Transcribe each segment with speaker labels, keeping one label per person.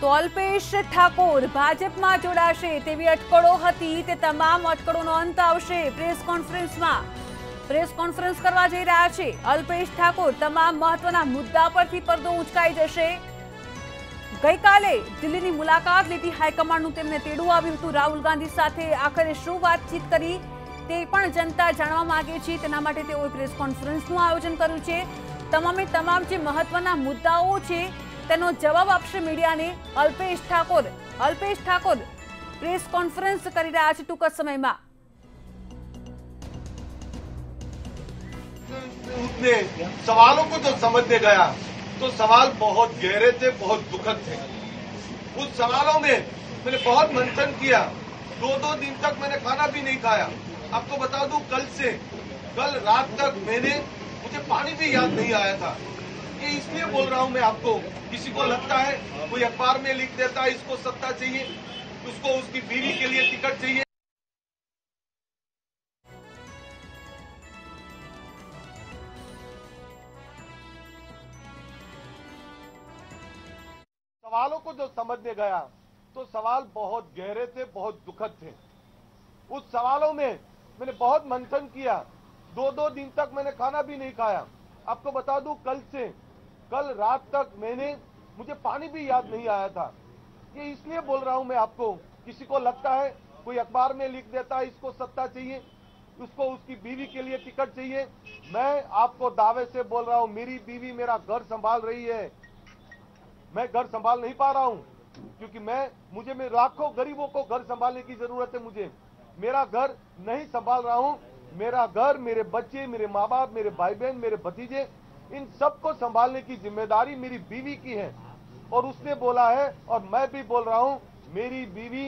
Speaker 1: તો અલ્પેશ ઠાકોર ભાજપમાં જોડાશે તેવી અટકળો હતી તે તમામ અટકળોનો અંત આવશે। પ્રેસ કોન્ફરન્સ કરવા જઈ રહ્યા છે અલ્પેશ ઠાકોર। તમામ મહત્વના મુદ્દા પરથી પડદો ઉંચકાઈ જશે। ગઈકાલે દિલ્હીની મુલાકાત લીધી હાઈકમાન્ડનું તેમને તેડું આવ્યું હતું રાહુલ ગાંધી સાથે। આખરે શું વાતચીત કરી તે પણ જનતા જાણવા માંગે છે, તેના માટે તેઓએ પ્રેસ કોન્ફરન્સનું આયોજન કર્યું છે। તમામે તમામ જે મહત્વના મુદ્દાઓ છે તેનો જવાબ આપશે મીડિયાને અલ્પેશ ઠાકોર પ્રેસ કોન્ફરન્સ કરી રહ્યા છે ટૂંક જ સમયમાં।
Speaker 2: उसने सवालों को जो समझने गया तो सवाल बहुत गहरे थे, बहुत दुखद थे। उस सवालों में मैंने बहुत मंथन किया। 2-2 दिन तक मैंने खाना भी नहीं खाया। आपको बता दूं, कल रात तक मुझे पानी भी याद नहीं आया था। ये इसलिए बोल रहा हूं मैं आपको, किसी को लगता है कोई अखबार में लिख देता है इसको सत्ता चाहिए, उसको उसकी बीवी के लिए टिकट चाहिए। सवालों को जो समझने गया तो सवाल बहुत गहरे थे, बहुत दुखद थे। उस सवालों में मैंने बहुत मंथन किया। 2-2 दिन तक मैंने खाना भी नहीं खाया। आपको बता दूं, कल रात तक मुझे पानी भी याद नहीं आया था। ये इसलिए बोल रहा हूं मैं आपको, किसी को लगता है कोई अखबार में लिख देता है इसको सत्ता चाहिए, उसको उसकी बीवी के लिए टिकट चाहिए। मैं आपको दावे से बोल रहा हूं, मेरी बीवी मेरा घर संभाल रही है। मैं घर संभाल नहीं पा रहा हूं क्योंकि मुझे लाखों गरीबों को घर संभालने की जरूरत है। मुझे मेरा घर नहीं संभाल रहा हूं। मेरा घर, मेरे बच्चे, मेरे माँ बाप, मेरे भाई बहन, मेरे भतीजे, इन सबको संभालने की जिम्मेदारी मेरी बीवी की है। और उसने बोला है और मैं भी बोल रहा हूं, मेरी बीवी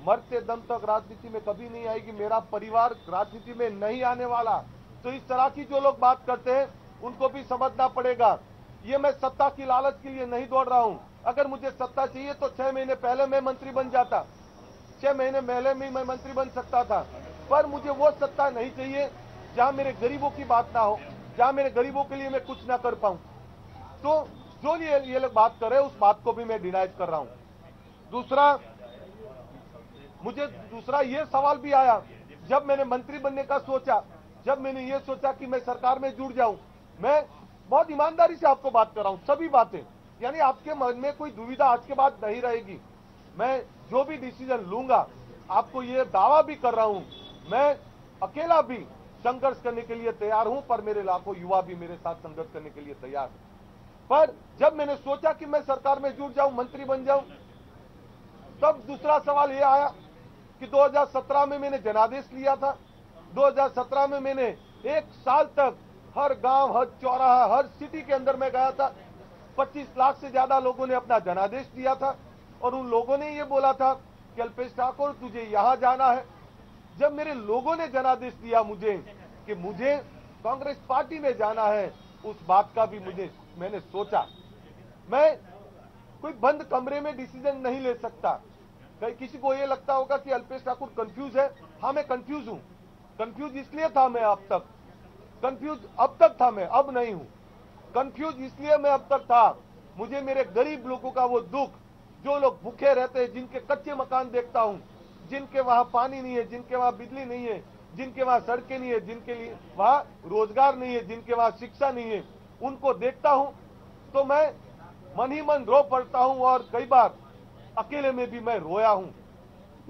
Speaker 2: मरते दम तक राजनीति में कभी नहीं आएगी। मेरा परिवार राजनीति में नहीं आने वाला। तो इस तरह की जो लोग बात करते हैं उनको भी समझना पड़ेगा। ये मैं सत्ता की लालच के लिए नहीं दौड़ रहा हूं। अगर मुझे सत्ता चाहिए तो 6 महीने पहले मैं मंत्री बन जाता, 6 महीने पहले में मैं मंत्री बन सकता था। पर मुझे वो सत्ता नहीं चाहिए जहां मेरे गरीबों की बात ना हो, जहां मेरे गरीबों के लिए मैं कुछ ना कर पाऊं। तो जो ये लोग बात कर रहे हैं उस बात को भी मैं डिनाइज कर रहा हूं। दूसरा ये सवाल भी आया जब मैंने मंत्री बनने का सोचा, जब मैंने ये सोचा कि मैं सरकार में जुड़ जाऊं। मैं बहुत ईमानदारी से आपको बात कर रहा हूं, सभी बातें, यानी आपके मन में कोई दुविधा आज के बाद नहीं रहेगी। मैं जो भी डिसीजन लूंगा, आपको ये दावा भी कर रहा हूं, मैं अकेला भी संघर्ष करने के लिए तैयार हूं, पर मेरे लाखों युवा भी मेरे साथ संघर्ष करने के लिए तैयार हैं। पर जब मैंने सोचा कि मैं सरकार में जुड़ जाऊं, मंत्री बन जाऊं, तब दूसरा सवाल ये आया कि 2017 में मैंने जनादेश लिया था। 2017 में मैंने 1 साल तक हर गांव, हर चौराहा, हर सिटी के अंदर में गया था। 25 लाख से ज्यादा लोगों ने अपना जनादेश दिया था और उन लोगों ने ये बोला था कि अल्पेश ठाकोर तुझे यहां जाना है। जब मेरे लोगों ने जनादेश दिया मुझे कि मुझे कांग्रेस पार्टी में जाना है, उस बात का भी मैंने सोचा। मैं कोई बंद कमरे में डिसीजन नहीं ले सकता। किसी को ये लगता होगा कि अल्पेश ठाकुर कंफ्यूज है। हाँ, मैं कंफ्यूज हूं। कंफ्यूज इसलिए था मैं अब तक था, मैं अब नहीं हूं। कंफ्यूज इसलिए मैं अब तक था, मुझे मेरे गरीब लोगों का वो दुख, जो लोग भूखे रहते हैं, जिनके कच्चे मकान देखता हूं, जिनके वहां पानी नहीं है, जिनके वहां बिजली नहीं है, जिनके वहां सड़कें नहीं है, जिनके लिए वहां रोजगार नहीं है, जिनके वहां शिक्षा नहीं है, उनको देखता हूं तो मैं मन ही मन रो पड़ता हूं। और कई बार अकेले में भी मैं रोया हूं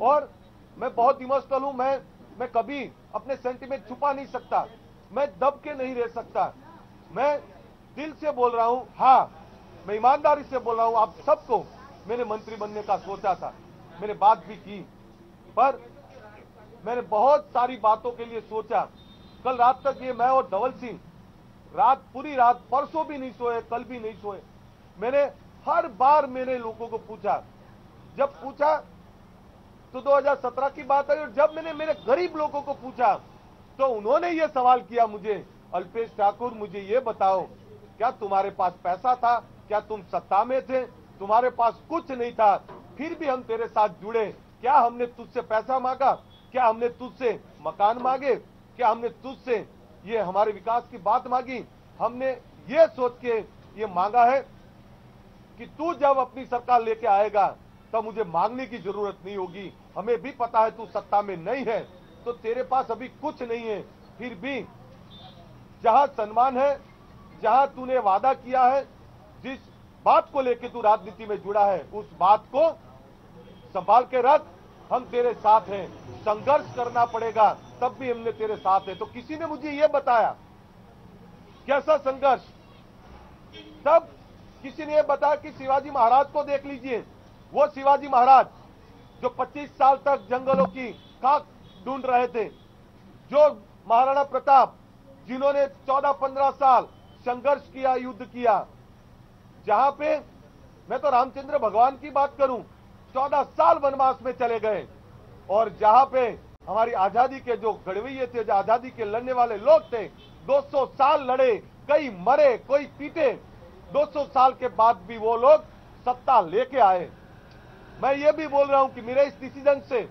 Speaker 2: और मैं बहुत इमोशनल हूं। मैं कभी अपने सेंटीमेंट छुपा नहीं सकता, मैं दब के नहीं रह सकता। मैं दिल से बोल रहा हूं, हाँ, मैं ईमानदारी से बोल रहा हूं। आप सबको मैंने मंत्री बनने का सोचा था, मैंने बात भी की, पर मैंने बहुत सारी बातों के लिए सोचा। कल रात तक मैं और धवल सिंह पूरी रात, परसों भी नहीं सोए, कल भी नहीं सोए। मैंने हर बार मेरे लोगों को पूछा। जब पूछा तो 2017 की बात आई और जब मैंने मेरे गरीब लोगों को पूछा तो उन्होंने ये सवाल किया मुझे, अल्पेश ठाकुर मुझे ये बताओ, क्या तुम्हारे पास पैसा था? क्या तुम सत्ता में थे? तुम्हारे पास कुछ नहीं था, फिर भी हम तेरे साथ जुड़े। क्या हमने तुझसे पैसा मांगा? क्या हमने तुझसे मकान मांगे? क्या हमने तुझसे ये हमारे विकास की बात मांगी? हमने ये सोच के ये मांगा है कि तू जब अपनी सरकार लेके आएगा तब मुझे मांगने की जरूरत नहीं होगी। हमें भी पता है तू सत्ता में नहीं है, तो तेरे पास अभी कुछ नहीं है, फिर भी जहां सम्मान है, जहां तूने वादा किया है, जिस बात को लेके तू राजनीति में जुड़ा है, उस बात को संभाल के रख। हम तेरे साथ हैं, संघर्ष करना पड़ेगा तब भी हमने तेरे साथ है। तो किसी ने मुझे यह बताया कैसा संघर्ष, तब किसी ने यह बताया कि शिवाजी महाराज को देख लीजिए, वो शिवाजी महाराज जो 25 साल तक जंगलों की खाक ढूंढ रहे थे, जो महाराणा प्रताप जिन्होंने 14-15 साल संघर्ष किया, युद्ध किया, जहां पे मैं तो रामचंद्र भगवान की बात करूं 14 साल वनवास में चले गए, और जहां पे हमारी आजादी के जो गढ़वैये थे, जो आजादी के लड़ने वाले लोग थे, 200 साल लड़े, कई मरे, कोई पीटे, 200 साल के बाद भी वो लोग सत्ता लेके आए। मैं ये भी बोल रहा हूं कि मेरे इस डिसीजन से,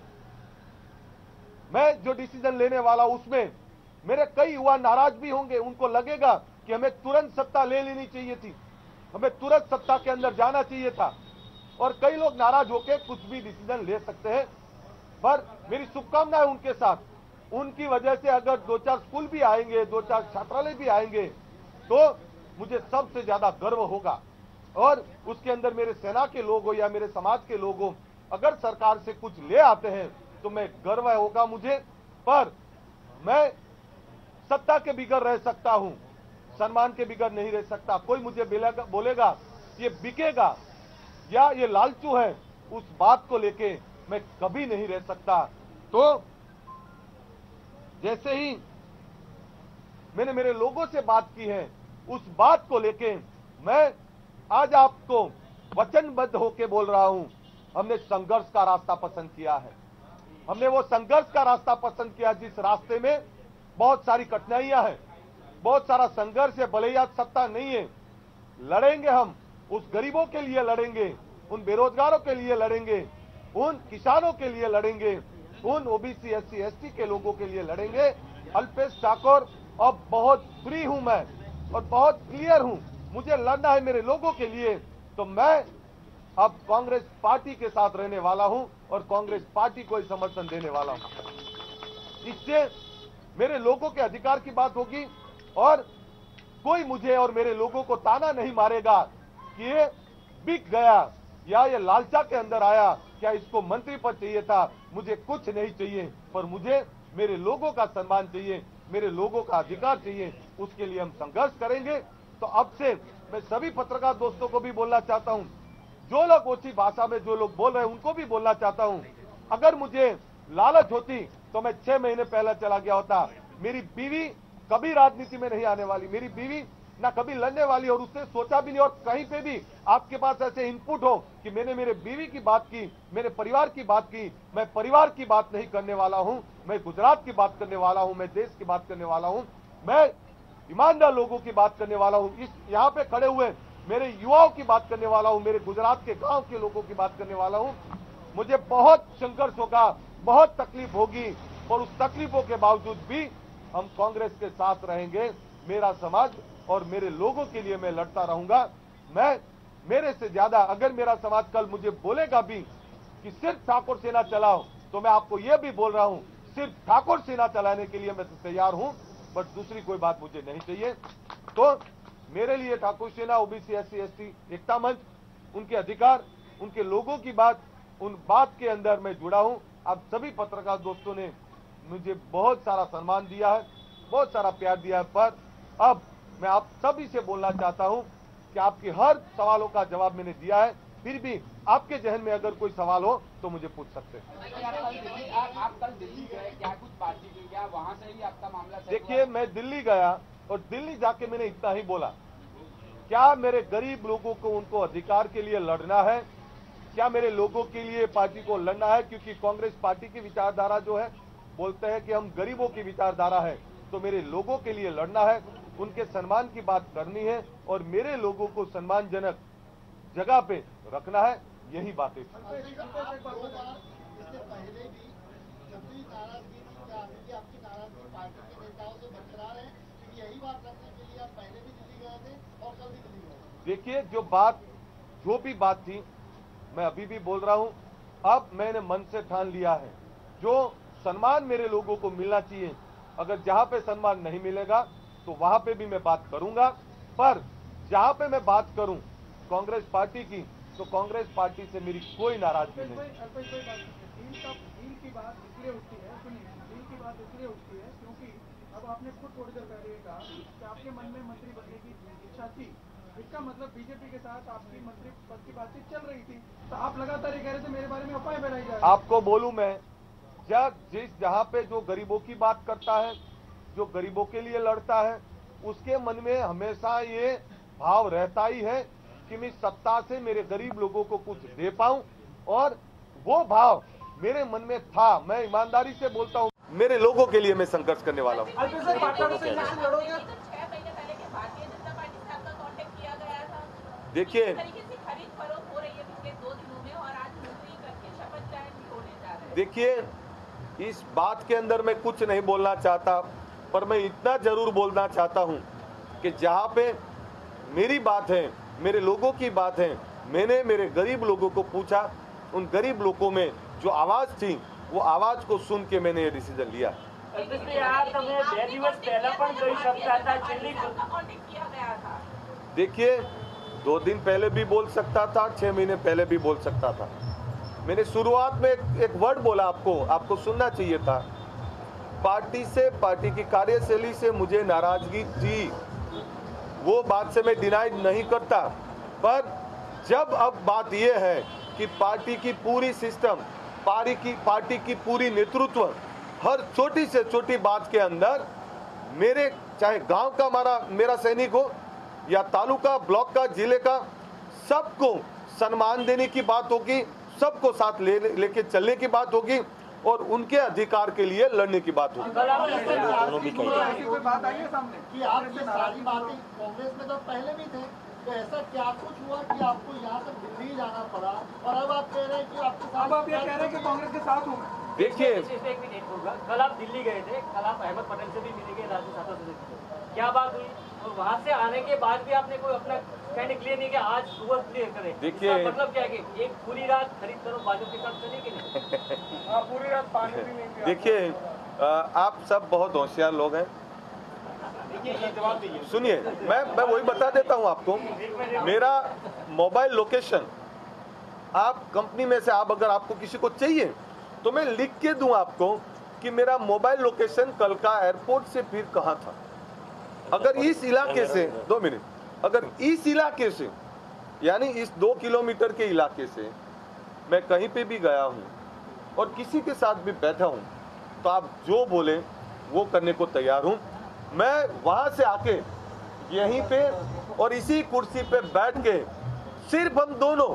Speaker 2: मैं जो डिसीजन लेने वाला उसमें मेरे कई युवा नाराज भी होंगे। उनको लगेगा कि हमें तुरंत सत्ता ले लेनी चाहिए थी, हमें तुरंत सत्ता के अंदर जाना चाहिए था, और कई लोग नाराज होकर कुछ भी डिसीजन ले सकते हैं। पर मेरी शुभकामनाएं उनके साथ, उनकी वजह से अगर 2-4 स्कूल भी आएंगे, 2-4 छात्रालय भी आएंगे, तो मुझे सबसे ज्यादा गर्व होगा। और उसके अंदर मेरे सेना के लोग हो या मेरे समाज के लोग हो, अगर सरकार से कुछ ले आते हैं तो मैं गर्व होगा मुझे। पर मैं सत्ता के बिगड़ रह सकता हूं, सम्मान के बिगड़ नहीं रह सकता। कोई मुझे बोलेगा ये बिकेगा या ये लालचू है, उस बात को लेके मैं कभी नहीं रह सकता। तो जैसे ही मैंने मेरे लोगों से बात की है, उस बात को लेके मैं आज आपको वचनबद्ध होके बोल रहा हूं, हमने संघर्ष का रास्ता पसंद किया है। हमने वो संघर्ष का रास्ता पसंद किया जिस रास्ते में बहुत सारी कठिनाइयां हैं, बहुत सारा संघर्ष है। भले ही आज सत्ता नहीं है, लड़ेंगे हम, उस गरीबों के लिए लड़ेंगे, उन बेरोजगारों के लिए लड़ेंगे, उन किसानों के लिए लड़ेंगे, उन ओबीसी एससी एसटी के लोगों के लिए लड़ेंगे। अल्पेश ठाकुर अब बहुत फ्री हूं मैं, और बहुत क्लियर हूं, मुझे लड़ना है मेरे लोगों के लिए। तो मैं अब कांग्रेस पार्टी के साथ रहने वाला हूं और कांग्रेस पार्टी को ही समर्थन देने वाला हूं। इससे मेरे लोगों के अधिकार की बात होगी, और कोई मुझे और मेरे लोगों को ताना नहीं मारेगा कि ये बिक गया या ये लालचा के अंदर आया, क्या इसको मंत्री पद चाहिए था। मुझे कुछ नहीं चाहिए, पर मुझे मेरे लोगों का सम्मान चाहिए, मेरे लोगों का अधिकार चाहिए। उसके लिए हम संघर्ष करेंगे। तो अब से मैं सभी पत्रकार दोस्तों को भी बोलना चाहता हूं, जो लोग ओछी भाषा में जो लोग बोल रहे हैं उनको भी बोलना चाहता हूं, अगर मुझे लालच होती तो मैं 6 महीने पहले चला गया होता। मेरी बीवी कभी राजनीति में नहीं आने वाली, मेरी बीवी ना कभी लड़ने वाली, और उसने सोचा भी नहीं। और कहीं पे भी आपके पास ऐसे इनपुट हो कि मैंने मेरे बीवी की बात की, मेरे परिवार की बात की, मैं परिवार की बात नहीं करने वाला हूं, मैं गुजरात की बात करने वाला हूं, मैं देश की बात करने वाला हूं, मैं ईमानदार लोगों की बात करने वाला हूं, इस यहाँ पे खड़े हुए मेरे युवाओं की बात करने वाला हूं, मेरे गुजरात के गांव के लोगों की बात करने वाला हूं। मुझे बहुत संघर्ष होगा, बहुत तकलीफ होगी, और उस तकलीफों के बावजूद भी हम कांग्रेस के साथ रहेंगे। मेरा समाज और मेरे लोगों के लिए मैं लड़ता रहूंगा। मैं मेरे से ज्यादा अगर मेरा समाज कल मुझे बोलेगा भी कि सिर्फ ठाकुर सेना चलाओ, तो मैं आपको यह भी बोल रहा हूं, सिर्फ ठाकुर सेना चलाने के लिए मैं तो तैयार हूं, बट दूसरी कोई बात मुझे नहीं चाहिए। तो मेरे लिए ठाकुर सेना, ओबीसी एससी एसटी एकता मंच, उनके अधिकार, उनके लोगों की बात, उन बात के अंदर मैं जुड़ा हूं। आप सभी पत्रकार दोस्तों ने मुझे बहुत सारा सम्मान दिया है, बहुत सारा प्यार दिया है, पर अब मैं आप सभी से बोलना चाहता हूं कि आपके हर सवालों का जवाब मैंने दिया है। फिर भी आपके जहन में अगर कोई सवाल हो तो मुझे पूछ सकते हैं।
Speaker 3: आप कल दिल्ली गए, क्या कुछ पार्टी की, क्या वहां से ही आपका मामला?
Speaker 2: देखिए, मैं दिल्ली गया और दिल्ली जाके मैंने इतना ही बोला, क्या मेरे गरीब लोगों को उनको अधिकार के लिए लड़ना है, क्या मेरे लोगों के लिए पार्टी को लड़ना है? क्योंकि कांग्रेस पार्टी की विचारधारा जो है, बोलते हैं कि हम गरीबों की विचारधारा है, तो मेरे लोगों के लिए लड़ना है, उनके सम्मान की बात करनी है, और मेरे लोगों को सम्मानजनक जगह पे रखना है। यही बातें थी। देखिए, जो भी बात थी मैं अभी भी बोल रहा हूं, अब मैंने मन से ठान लिया है, जो सम्मान मेरे लोगों को मिलना चाहिए, अगर जहां पे सम्मान नहीं मिलेगा तो वहां पे भी मैं बात करूंगा, पर जहां पे मैं बात करूं कांग्रेस पार्टी की, तो कांग्रेस पार्टी से मेरी कोई नाराजगी नहीं।
Speaker 4: डील की बात इसलिए उठती है, सुनिए, डील की बात इसलिए उठती है क्योंकि अब आपने खुद थोड़ी देर पहले कहा कि आपके मन में मंत्री बनने की इच्छा थी, इसका मतलब बीजेपी के साथ आपकी मंत्री पद की बातचीत चल रही थी, तो आप लगातार ये कह रहे थे मेरे बारे में अफवाहें फैलाई जा रही है।
Speaker 2: आपको बोलूं मैं, जहां पे जो गरीबों की बात करता है, जो गरीबों के लिए लड़ता है, उसके मन में हमेशा ये भाव रहता ही है कि मैं सत्ता से मेरे गरीब लोगों को कुछ दे पाऊं, और वो भाव मेरे मन में था। मैं ईमानदारी से बोलता हूं, मेरे लोगों के लिए मैं संघर्ष करने वाला हूं। देखिए, इस बात के अंदर मैं कुछ नहीं बोलना चाहता, पर मैं इतना जरूर बोलना चाहता हूं कि जहां पे मेरी बात है, मेरे लोगों की बात है, मैंने मेरे गरीब लोगों को पूछा, उन गरीब लोगों में जो आवाज थी वो आवाज को सुन के मैंने ये डिसीजन लिया। देखिए, 2 दिन पहले भी बोल सकता था, 6 महीने पहले भी बोल सकता था। मैंने शुरुआत में एक वर्ड बोला, आपको सुनना चाहिए था। पार्टी से, पार्टी की कार्यशैली से मुझे नाराजगी थी, वो बात से मैं डिनाई नहीं करता, पर जब अब बात यह है कि पार्टी की पूरी सिस्टम, पार्टी की पूरी नेतृत्व हर छोटी से छोटी बात के अंदर मेरे, चाहे गांव का मेरा सैनिक हो या तालुका, ब्लॉक का, जिले का, सबको सम्मान देने की बात होगी, सबको साथ लेके चलने की बात होगी और उनके अधिकार के लिए लड़ने की बात होगी।
Speaker 4: कोई बात आई है सामने
Speaker 5: कि आप ये सारी बातें कांग्रेस में तो पहले भी थे, तो ऐसा क्या कुछ हुआ कि आपको यहाँ तक दिल्ली जाना पड़ा और अब आप कह रहे हैं कि आपके साथ,
Speaker 4: अब आप ये कह रहे हैं कि कांग्रेस के साथ हूँ।
Speaker 2: देखिए,
Speaker 6: एक मिनट होगा, कल आप दिल्ली गए थे, कल आप अहमद पटेल से भी मिलेंगे, राज्य सभा सदस्य, क्या बात हुई? और वहाँ से आने के बाद भी आपने कोई अपना कहने क्लियर नहीं कि आज सुबह क्लियर करें।
Speaker 2: देखिए,
Speaker 6: मतलब क्या है कि एक पूरी रात खरीद करो भाजपा के साथ चले कि नहीं?
Speaker 4: पूरी रात पानी भी नहीं पिया।
Speaker 2: देखिए, आप सब बहुत होशियार लोग हैं। सुनिए, मैं वही बता देता हूं आपको, मेरा मोबाइल लोकेशन, आप कंपनी में से अगर आपको किसी को चाहिए तो मैं लिख के दूं आपको कि मेरा मोबाइल लोकेशन कल का एयरपोर्ट से फिर कहां था। अगर इस इलाके से 2 मिनट, अगर इस इलाके से, यानी इस 2 किलोमीटर के इलाके से मैं कहीं पे भी गया हूं और किसी के साथ भी बैठा हूं, तो आप जो बोले वो करने को तैयार हूं। मैं वहां से आके यहीं पे और इसी कुर्सी पे बैठ के सिर्फ हम दोनों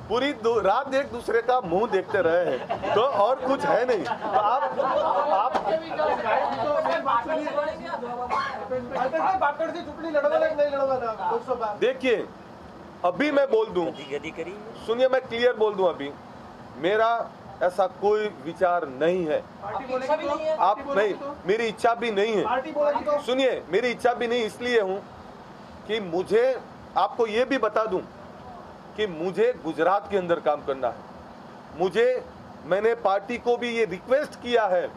Speaker 2: पूरी रात एक दूसरे का मुंह देखते रहे हैं, तो और कुछ है नहीं। तो आप देखिए, अभी मैं बोल दूं, सुनिए, मैं क्लियर बोल दूं, अभी मेरा ऐसा कोई विचार नहीं है। आप नहीं, मेरी इच्छा भी नहीं है। सुनिए, मेरी इच्छा भी नहीं इसलिए हूं कि मुझे, आपको ये भी बता दूं कि मुझे गुजरात के अंदर काम करना है। मैंने पार्टी को भी ये रिक्वेस्ट किया है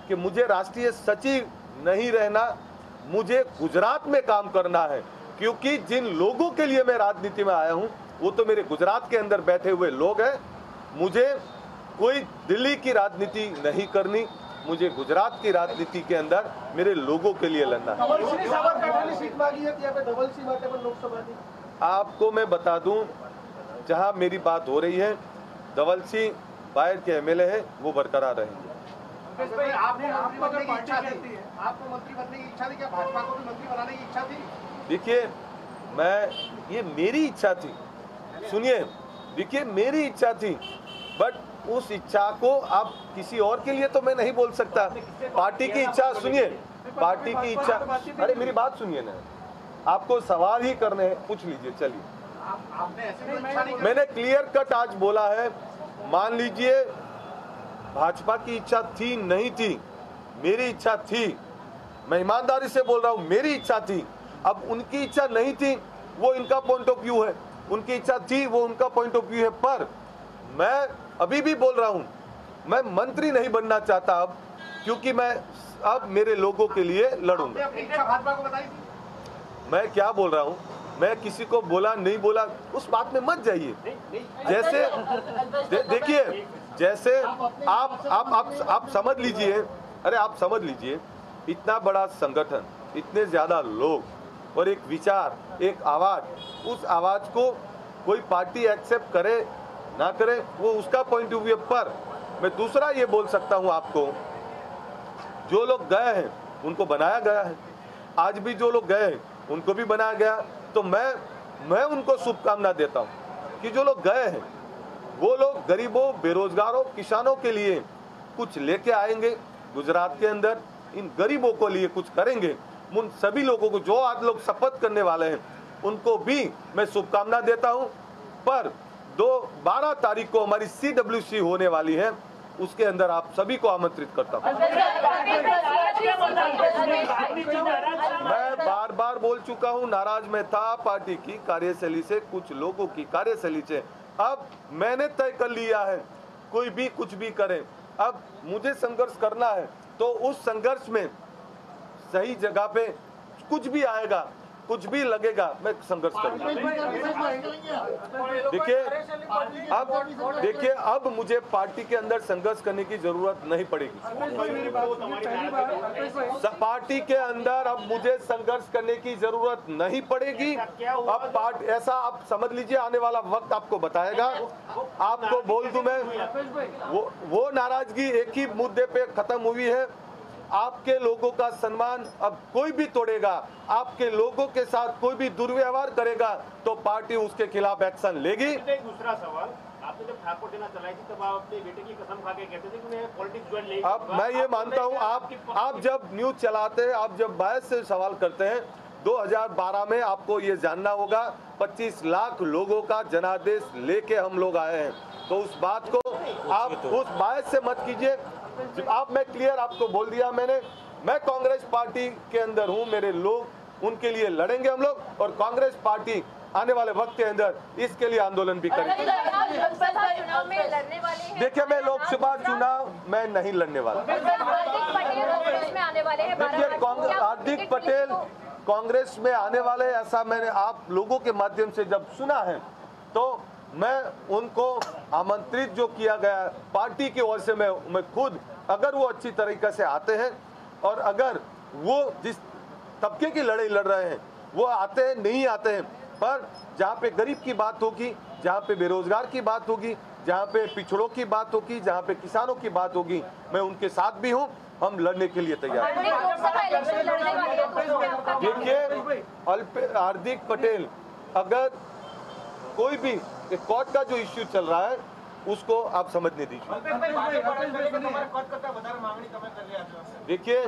Speaker 2: कि मुझे राष्ट्रीय सचिव नहीं रहना, मुझे गुजरात में काम करना है, क्योंकि जिन लोगों के लिए मैं राजनीति में आया हूं वो तो मेरे गुजरात के अंदर बैठे हुए लोग हैं। मुझे कोई दिल्ली की राजनीति नहीं करनी, मुझे गुजरात की राजनीति के अंदर मेरे लोगों के लिए लड़ना है। आपको मैं बता दूं, जहां मेरी बात हो रही है, धवल सिंह बाहर के एमएलए है, वो बरकरार रहेंगे।
Speaker 4: आपको मंत्री बनने की इच्छा थी क्या? भाजपा को भी मंत्री बनाने की इच्छा थी?
Speaker 2: देखिए, ये मेरी इच्छा थी। सुनिए, देखिए, मेरी इच्छा थी, बट उस इच्छा को आप किसी और के लिए तो मैं नहीं बोल सकता। पार्टी की इच्छा, सुनिए, पार्टी की इच्छा, अरे मेरी बात सुनिए ना, आपको सवाल ही करने हैं, पूछ लीजिए। चलिए, मैंने क्लियर कट आज बोला है। मान लीजिए भाजपा की इच्छा थी, नहीं थी, मेरी इच्छा थी, मैं ईमानदारी से बोल रहा हूं, मेरी इच्छा थी। अब उनकी इच्छा नहीं थी, वो इनका पॉइंट ऑफ व्यू है, उनकी इच्छा थी, वो उनका पॉइंट ऑफ व्यू है। पर मैं अभी भी बोल रहा हूं, मैं मंत्री नहीं बनना चाहता अब, क्योंकि मैं अब मेरे लोगों के लिए लड़ूंगा। मैं क्या बोल रहा हूं, मैं किसी को बोला नहीं बोला उस बात में मत जाइए। जैसे देखिए, जैसे आप समझ लीजिए, अरे आप समझ लीजिए, इतना बड़ा संगठन, इतने ज्यादा लोग और एक विचार, एक आवाज, उस आवाज को कोई पार्टी एक्सेप्ट करे ना करे वो उसका पॉइंट ऑफ व्यू। पर मैं दूसरा ये बोल सकता हूं आपको, जो लोग गए हैं उनको बनाया गया है, आज भी जो लोग गए हैं उनको भी बनाया गया। तो मैं उनको शुभकामना देता हूं कि जो लोग गए हैं वो लोग गरीबों, बेरोजगारों, किसानों के लिए कुछ लेके आएंगे गुजरात के अंदर, इन गरीबों को लिए कुछ करेंगे। उन सभी लोगों को जो आज लोग शपथ करने वाले हैं उनको भी मैं शुभकामना देता हूं। पर 12 तारीख को हमारी CWC होने वाली है, उसके अंदर आप सभी को आमंत्रित करता हूं। मैं बार बार बोल चुका हूं, नाराज मैं था पार्टी की कार्यशैली से, कुछ लोगों की कार्यशैली से। अब मैंने तय कर लिया है, कोई भी कुछ भी करे, अब मुझे संघर्ष करना है, तो उस संघर्ष में सही जगह पे कुछ भी आएगा, कुछ भी लगेगा, मैं संघर्ष करूंगा। देखिए अब मुझे पार्टी के अंदर संघर्ष करने की जरूरत नहीं पड़ेगी। पार्टी के अंदर अब मुझे संघर्ष करने की जरूरत नहीं पड़ेगी। अब पार्टी ऐसा आप समझ लीजिए, आने वाला वक्त आपको बताएगा। आपको बोल दूं मैं, वो नाराजगी एक ही मुद्दे पे खत्म हुई है, आपके लोगों का सम्मान अब कोई भी तोड़ेगा, आपके लोगों के साथ कोई भी दुर्व्यवहार करेगा तो पार्टी उसके खिलाफ एक्शन लेगी।
Speaker 7: एक दूसरा सवाल, आपने जब ठाकुर सेना चलाई थी तब आप अपने बेटे की कसम खा के कहते थे कि मैं पॉलिटिक्स ज्वाइन नहीं।
Speaker 2: अब मैं ये मानता हूँ, आप जब न्यूज चलाते हैं, आप जब बहस से सवाल करते हैं, 2012 में आपको ये जानना होगा 25 लाख लोगों का जनादेश लेके हम लोग आए हैं। तो उस बात को आप उस बहस से मत कीजिए। आप मैं क्लियर आपको बोल दिया मैंने, मैं कांग्रेस पार्टी के अंदर हूं, मेरे लोग उनके लिए लड़ेंगे हम लोग, और कांग्रेस पार्टी आने वाले वक्त के अंदर इसके लिए आंदोलन भी करेंगे। देखिए मैं लोकसभा चुनाव में नहीं लड़ने वाला। देखिए हार्दिक पटेल कांग्रेस में आने वाले, ऐसा मैंने आप लोगों के माध्यम से जब सुना है, तो मैं उनको आमंत्रित जो किया गया पार्टी की ओर से, मैं खुद, अगर वो अच्छी तरीके से आते हैं और अगर वो जिस तबके की लड़ाई लड़ रहे हैं वो आते हैं, नहीं आते हैं, पर जहाँ पे गरीब की बात होगी, जहाँ पे बेरोजगार की बात होगी, जहाँ पे पिछड़ों की बात होगी, जहाँ पे किसानों की बात होगी, मैं उनके साथ भी हूँ, हम लड़ने के लिए तैयार हैं। देखिए हार्दिक पटेल, अगर कोई भी कोर्ट का जो इश्यू चल रहा है उसको आप समझने दीजिए। देखिए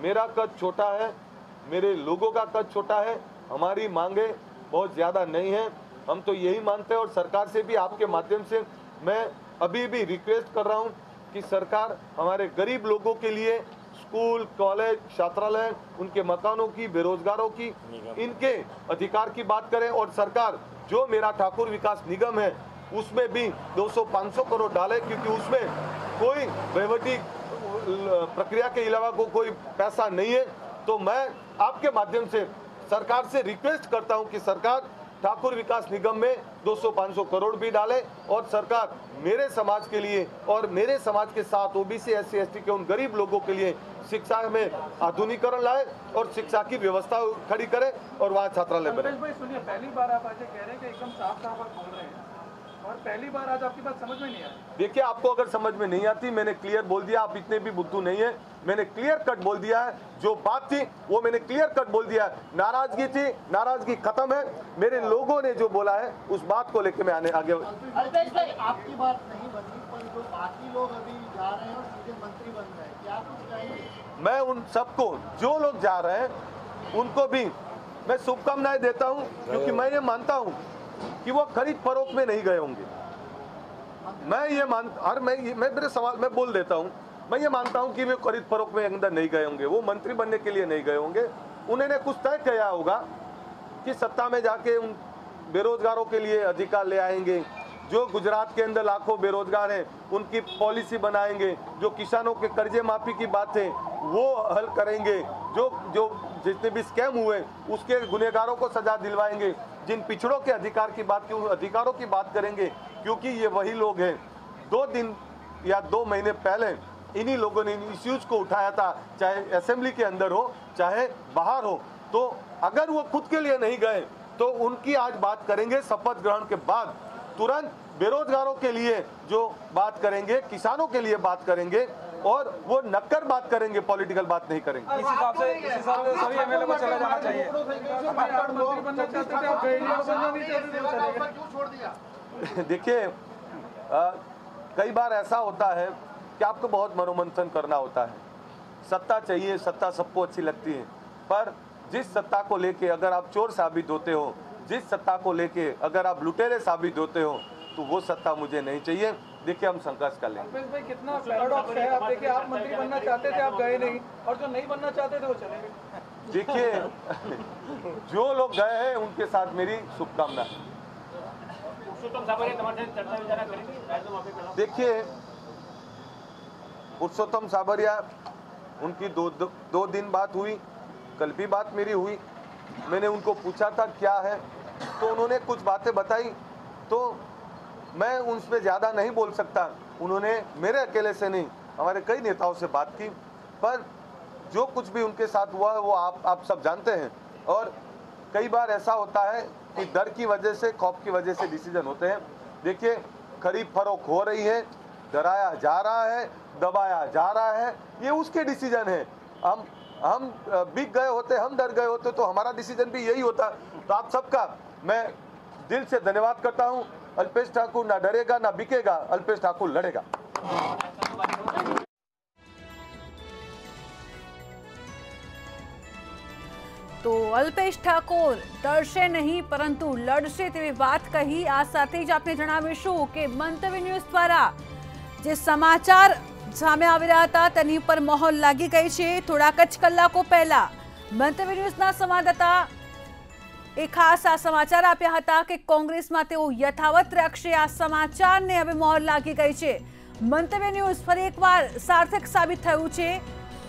Speaker 2: मेरा कद छोटा है, मेरे लोगों का कद छोटा है, हमारी मांगे बहुत ज्यादा नहीं है। हम तो यही मानते हैं, और सरकार से भी आपके माध्यम से मैं अभी भी रिक्वेस्ट कर रहा हूं कि सरकार हमारे गरीब लोगों के लिए स्कूल, कॉलेज, छात्रालय, उनके मकानों की, बेरोजगारों की, इनके अधिकार की बात करें। और सरकार जो मेरा ठाकुर विकास निगम है उसमें भी 200-500 करोड़ डाले, क्योंकि उसमें कोई वहीवटी प्रक्रिया के अलावा कोई पैसा नहीं है। तो मैं आपके माध्यम से सरकार से रिक्वेस्ट करता हूं कि सरकार ठाकुर विकास निगम में 200-500 करोड़ भी डाले, और सरकार मेरे समाज के लिए और मेरे समाज के साथ OBC, SC, ST के उन गरीब लोगों के लिए शिक्षा में आधुनिकीकरण लाए और शिक्षा की व्यवस्था खड़ी करे और वहाँ छात्रालय बने।
Speaker 4: भाई सुनिए, पहली बार आप आज कह रहे हैं कि एकदम साफ साफ आप बोल रहे हैं, और पहली बार आज आपकी बात समझ में नहीं आई।
Speaker 2: देखिए आपको अगर समझ में नहीं आती, मैंने क्लियर बोल दिया, आप इतने भी बुद्धू नहीं है, मैंने क्लियर कट बोल दिया है, जो बात थी वो मैंने क्लियर कट बोल दिया है। नाराजगी थी, नाराजगी खत्म है, मेरे लोगों ने जो बोला है उस बात को लेकर मैं आगे।
Speaker 5: आपकी बात नहीं बनी, पर जो बाकी लोग अभी जा रहे हैं और सीधे मंत्री बन रहे हैं, क्या कुछ कहेंगे?
Speaker 2: मैं उन सबको, जो लोग जा रहे हैं उनको भी मैं शुभकामनाएं देता हूं, क्योंकि मैं ये मानता हूं कि वो खरीद फरोख्त में नहीं गए होंगे। मैं ये मेरे सवाल मैं बोल देता हूं, मैं ये मानता हूं कि वे खरीद फरोख्त में अंदर नहीं गए होंगे, वो मंत्री बनने के लिए नहीं गए होंगे। उन्होंने कुछ तय किया होगा कि सत्ता में जाके बेरोजगारों के लिए अधिकार ले आएंगे, जो गुजरात के अंदर लाखों बेरोजगार हैं उनकी पॉलिसी बनाएंगे, जो किसानों के कर्जे माफी की बात है वो हल करेंगे, जो जितने भी स्कैम हुए उसके गुनहगारों को सजा दिलवाएंगे, जिन पिछड़ों के अधिकार की बात की उन अधिकारों की बात करेंगे, क्योंकि ये वही लोग हैं 2 दिन या 2 महीने पहले इन्हीं लोगों ने इन इश्यूज को उठाया था, चाहे असेंबली के अंदर हो चाहे बाहर हो। तो अगर वो खुद के लिए नहीं गए तो उनकी आज बात करेंगे, शपथ ग्रहण के बाद तुरंत बेरोजगारों के लिए जो बात करेंगे, किसानों के लिए बात करेंगे, और वो नक्कर बात करेंगे, पॉलिटिकल बात नहीं करेंगे।
Speaker 4: इस हिसाब से सभी एमएलए को चला जाना चाहिए।
Speaker 2: देखिए, कई बार ऐसा होता है कि आपको बहुत मनोमंथन करना होता है, सत्ता चाहिए, सत्ता सबको अच्छी लगती है, पर जिस सत्ता को लेके अगर आप चोर साबित होते हो, जिस सत्ता को लेके अगर आप लुटेरे साबित होते हो, तो वो सत्ता मुझे नहीं चाहिए। देखिए, हम संघर्ष कर लेंगे।
Speaker 4: अल्पेश भाई, कितना पैराडॉक्स है। आप देखिए, आप मंत्री बनना चाहते थे, आप गए नहीं, और जो नहीं बनना चाहते थे वो चले गए।
Speaker 2: देखिए, जो लोग गए हैं उनके साथ मेरी शुभकामना।
Speaker 7: पुरुषोत्तम साबरिया तुम्हारे साथ चर्चा विचार करेंगे?
Speaker 2: देखिए, पुरुषोत्तम साबरिया उनकी दो दिन बात हुई, कल भी बात मेरी हुई। मैंने उनको पूछा था क्या है, तो उन्होंने कुछ बातें बताई, तो मैं उन पर ज़्यादा नहीं बोल सकता। उन्होंने मेरे अकेले से नहीं, हमारे कई नेताओं से बात की, पर जो कुछ भी उनके साथ हुआ वो आप सब जानते हैं। और कई बार ऐसा होता है कि डर की वजह से, खौफ की वजह से डिसीजन होते हैं। देखिए, खरीद फरोख्त हो रही है, डराया जा रहा है, दबाया जा रहा है, ये उसके डिसीजन है। हम बिक गए होते, हम डर गए होते तो हमारा डिसीजन भी यही होता। तो आप सबका मैं दिल से धन्यवाद करता हूं। अल्पेश ठाकुर ना डरेगा ना बिकेगा, अल्पेश ठाकुर लड़ेगा।
Speaker 1: तो अल्पेश ठाकुर डरशे नहीं परंतु लड़शे तेवी बात कही। आ साथे ज आपने जणावीशुं के मंतव्य न्यूज द्वारा जे समाचार सामे આવી રહ્યા હતા તેની પર મોહર લાગી ગઈ છે। થોડાક જ કલાકો પહેલા મંતવ્ય ન્યૂઝના સંવાદદાતા એ ખાસ આ સમાચાર આપ્યા હતા કે કોંગ્રેસમાં તેઓ યથાવત રાખશે। આ સમાચારને હવે મોહર લાગી ગઈ છે। મંતવ્ય ન્યૂઝ ફરી એકવાર સાર્થક સાબિત થયું છે।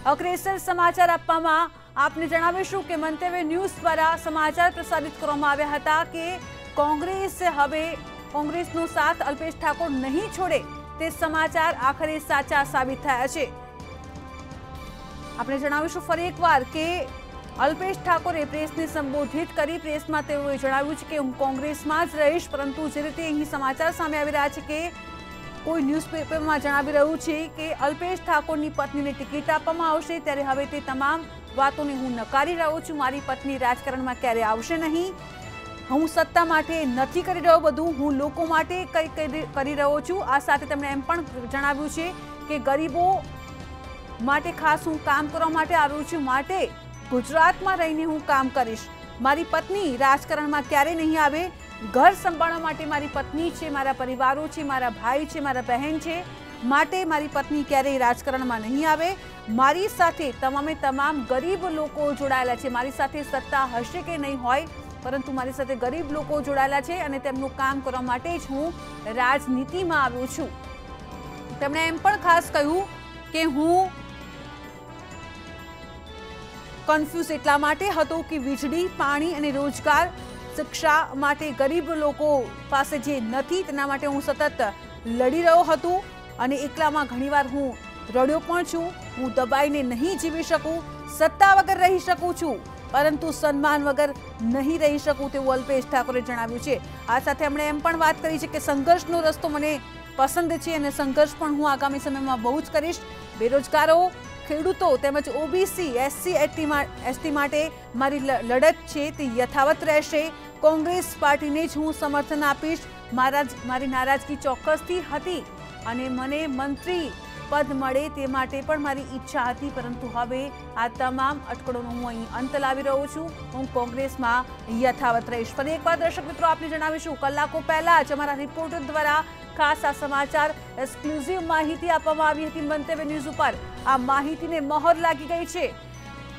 Speaker 1: અગ્રેસર સમાચાર આપવામાં આપને જણાવીશું કે મંતવ્ય ન્યૂઝ દ્વારા સમાચાર પ્રસારિત કરવામાં આવ્યા હતા કે કોંગ્રેસ હવે કોંગ્રેસનો સાથ અલ્પેશ ઠાકોર નહીં છોડે, તે સમાચાર આખરે સાચા સાબિત થયા છે। આપણે જણાવીશું ફરી એકવાર કે અલ્પેશ ઠાકોરે પ્રેસને સંબોધિત કરી પ્રેસમાં તેઓએ જણાવ્યું છે કે હું કોંગ્રેસમાં જ રહીશ, પરંતુ જે રીતે અહીં સમાચાર સામે આવી રહ્યા છે કે કોઈ ન્યૂઝપેપરમાં જણાવી રહ્યું છે કે અલ્પેશ ઠાકોરની પત્નીને ટિકિટ આપવામાં આવશે, ત્યારે હવે તે તમામ વાતોને હું નકારી રહ્યો છું। મારી પત્ની રાજકારણમાં ક્યારે આવશે નહીં। હું સત્તા માટે નથી કરી રહ્યો બધું, હું લોકો માટે કંઈ કરી રહ્યો છું। આ સાથે તેમણે એમ પણ જણાવ્યું છે કે ગરીબો માટે ખાસ હું કામ કરવા માટે આવ્યો છું, માટે ગુજરાતમાં રહીને હું કામ કરીશ। મારી પત્ની રાજકારણમાં ક્યારે નહીં આવે। ઘર સંભાળવા માટે મારી પત્ની છે, મારા પરિવારો છે, મારા ભાઈ છે, મારા બહેન છે, માટે મારી પત્ની ક્યારેય રાજકારણમાં નહીં આવે। મારી સાથે તમામે તમામ ગરીબ લોકો જોડાયેલા છે। મારી સાથે સત્તા હશે કે નહીં હોય, પરંતુ મારી સાથે ગરીબ લોકો જોડાયેલા છે અને તેમનું કામ કરવા માટે જ હું રાજનીતિમાં આવ્યો છું। તેમણે એમ પણ ખાસ કહ્યું કે હું કન્ફ્યુઝ એટલા માટે હતો કે વીજળી, પાણી અને રોજગાર, શિક્ષા માટે ગરીબ લોકો પાસે જે નથી તેના માટે હું સતત લડી રહ્યો હતો અને એકલામાં ઘણીવાર હું રડ્યો પણ છું। હું દબાઈને નહીં જીવી શકું, સત્તા વગર રહી શકું છું, પરંતુ સન્માન વગર નહીં રહી શકું, તેવું અલ્પેશ ઠાકોરે જણાવ્યું છે। આ સાથે એમણે એમ પણ વાત કરી છે કે સંઘર્ષનો રસ્તો મને પસંદ છે અને સંઘર્ષ પણ હું આગામી સમયમાં બહુ જ કરીશ। બેરોજગારો, ખેડૂતો તેમજ ઓબીસી, એસસી, એસટી માટે મારી લડત છે તે યથાવત રહેશે। કોંગ્રેસ પાર્ટીને જ હું સમર્થન આપીશ। મારી નારાજગી ચોક્કસથી હતી અને મને મંત્રી પદ મળે તે માટે પણ મારી ઈચ્છા હતી, પરંતુ હવે આ તમામ અટકળોનો હું અહીં અંત લાવી રહ્યો છું। હું કોંગ્રેસમાં યથાવત રહીશ। ફરી એકવાર દર્શક મિત્રો આપને જણાવીશું, કલાકો પહેલા જ અમારા રિપોર્ટર દ્વારા ખાસ આ સમાચાર એક્સક્લુઝિવ માહિતી આપવામાં આવી હતી મંતવ્ય ન્યૂઝ ઉપર। આ માહિતીને મહોર લાગી ગઈ છે।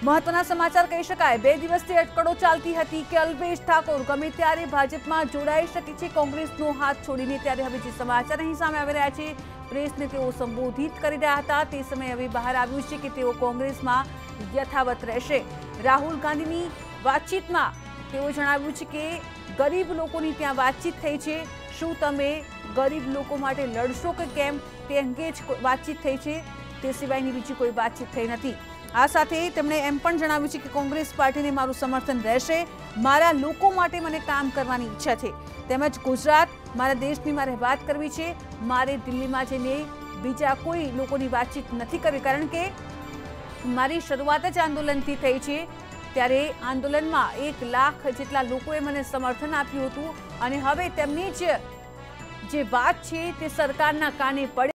Speaker 1: મહત્વના સમાચાર કહી શકાય, 2 દિવસથી અટકળો ચાલતી હતી કે અલ્પેશ ઠાકોર ગમે ત્યારે ભાજપમાં જોડાઈ શકે છે કોંગ્રેસનો હાથ છોડીને, ત્યારે હવે જે સમાચાર અહીં સામે આવી રહ્યા છે, પ્રેસને તેઓ સંબોધિત કરી રહ્યા હતા તે સમયે હવે બહાર આવ્યું છે કે તેઓ કોંગ્રેસમાં યથાવત રહેશે. રાહુલ ગાંધીની વાતચીતમાં તેઓ જણાવ્યું છે કે ગરીબ લોકોની ત્યાં વાતચીત થઈ છે, શું તમે ગરીબ લોકો માટે લડશો કે કેમ, તે અંગે જ વાતચીત થઈ છે, તે સિવાયની બીજી કોઈ વાતચીત થઈ નથી. આ સાથે તેમણે એમ પણ જણાવ્યું છે કે કોંગ્રેસ પાર્ટીને મારું સમર્થન રહેશે, મારા લોકો માટે મને કામ કરવાની ઈચ્છા છે, તેમજ ગુજરાત મારા દેશની મારે વાત કરવી છે, મારે દિલ્હીમાં જઈને બીજા કોઈ લોકોની વાતચીત નથી કરવી, કારણ કે મારી શરૂઆત જ આંદોલનથી થઈ છે. ત્યારે આંદોલનમાં 1 લાખ જેટલા લોકોએ મને સમર્થન આપ્યું હતું અને હવે તેમની જે વાત છે તે સરકારના કાને પડે